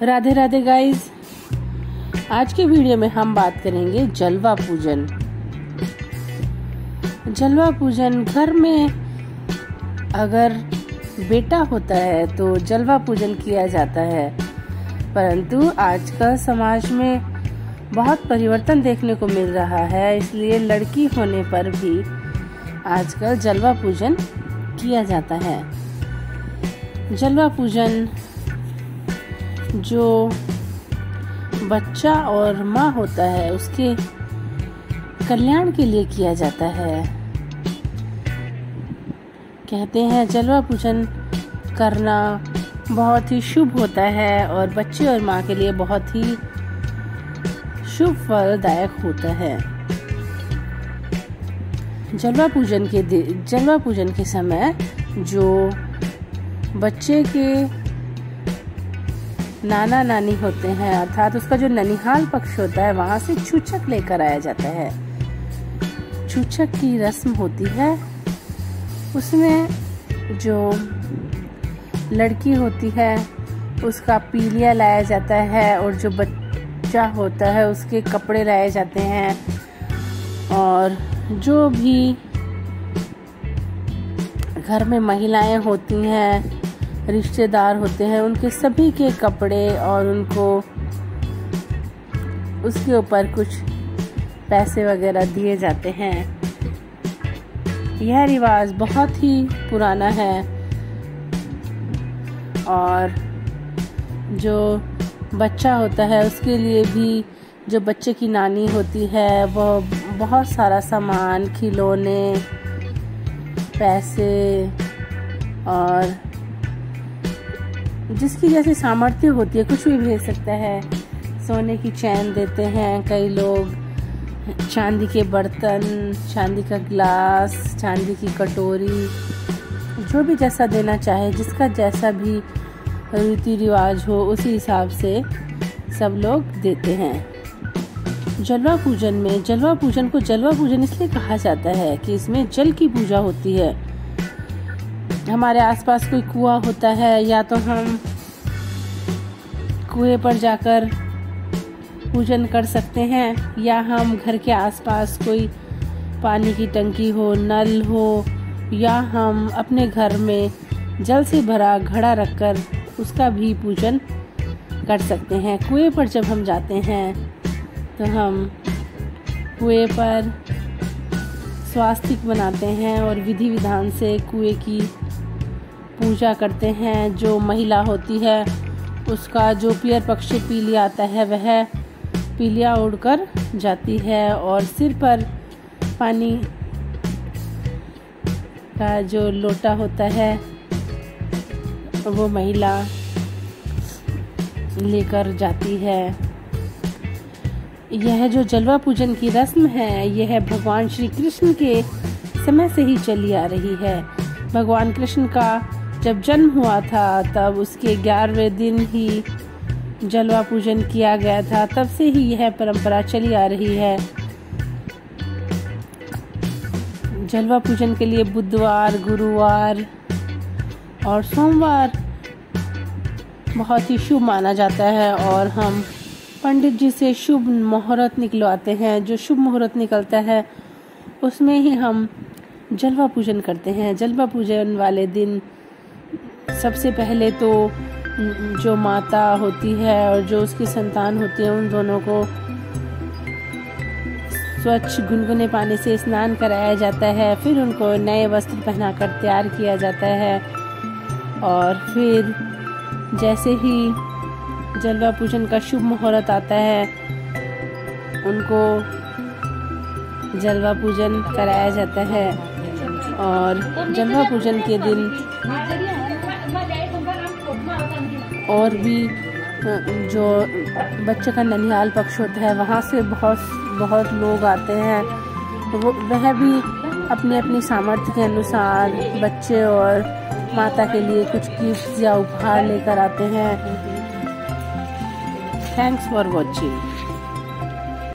Radhe Radhe guys. आज के video में हम बात करेंगे जलवा पूजन। जलवा पूजन घर में अगर बेटा होता है तो जलवा पूजन किया जाता है, परंतु आजकल समाज में बहुत परिवर्तन देखने को मिल रहा है, इसलिए लड़की होने पर भी आजकल जलवा पूजन किया जाता है। जलवा पूजन जो बच्चा और माँ होता है उसके कल्याण के लिए किया जाता है। कहते हैं जलवा पूजन करना बहुत ही शुभ होता है और बच्चे और माँ के लिए बहुत ही शुभ फलदायक होता है। जलवा पूजन के समय जो बच्चे के नाना नानी होते हैं, अर्थात उसका जो ननिहाल पक्ष होता है, वहां से छूछक लेकर आया जाता है। छूछक की रस्म होती है, उसमें जो लड़की होती है उसका पीलिया लाया जाता है और जो बच्चा होता है उसके कपड़े लाए जाते हैं, और जो भी घर में महिलाएं होती हैं, रिश्तेदार होते हैं, उनके सभी के कपड़े और उनको उसके ऊपर कुछ पैसे वगैरह दिए जाते हैं। यह रिवाज बहुत ही पुराना है और जो बच्चा होता है उसके लिए भी जो बच्चे की नानी होती है वह बहुत सारा सामान, खिलौने, पैसे और जिसकी जैसी सामर्थ्य होती है कुछ भी भेज सकता है। सोने की चैन देते हैं कई लोग, चांदी के बर्तन, चांदी का गिलास, चांदी की कटोरी, जो भी जैसा देना चाहे, जिसका जैसा भी रीति रिवाज हो उसी हिसाब से सब लोग देते हैं। जलवा पूजन को जलवा पूजन इसलिए कहा जाता है कि इसमें जल की पूजा होती है। हमारे आसपास कोई कुआं होता है या तो हम कुएं पर जाकर पूजन कर सकते हैं, या हम घर के आसपास कोई पानी की टंकी हो, नल हो, या हम अपने घर में जल से भरा घड़ा रखकर उसका भी पूजन कर सकते हैं। कुएं पर जब हम जाते हैं तो हम कुएं पर स्वास्तिक बनाते हैं और विधि विधान से कुएं की पूजा करते हैं। जो महिला होती है उसका जो पियर पक्ष से पीलिया आता है वह पीलिया उड़कर जाती है और सिर पर पानी का जो लोटा होता है वो महिला लेकर जाती है। यह जो जलवा पूजन की रस्म है यह भगवान श्री कृष्ण के समय से ही चली आ रही है। भगवान कृष्ण का जब जन्म हुआ था तब उसके 11वें दिन ही जलवा पूजन किया गया था, तब से ही यह परंपरा चली आ रही है। जलवा पूजन के लिए बुधवार, गुरुवार और सोमवार बहुत ही शुभ माना जाता है और हम पंडित जी से शुभ मुहूर्त निकलवाते हैं। जो शुभ मुहूर्त निकलता है उसमें ही हम जलवा पूजन करते हैं। जलवा पूजन वाले दिन सबसे पहले तो जो माता होती है और जो उसकी संतान होती है उन दोनों को स्वच्छ गुनगुने पानी से स्नान कराया जाता है, फिर उनको नए वस्त्र पहनाकर तैयार किया जाता है और फिर जैसे ही जलवा पूजन का शुभ मुहूर्त आता है उनको जलवा पूजन कराया जाता है। और जलवा पूजन के दिन और भी जो बच्चे का ननिहाल पक्ष होता है वहाँ से बहुत लोग आते हैं, वह भी अपनी अपनी सामर्थ्य के अनुसार बच्चे और माता के लिए कुछ गिफ्ट या उपहार लेकर आते हैं। Thanks for watching.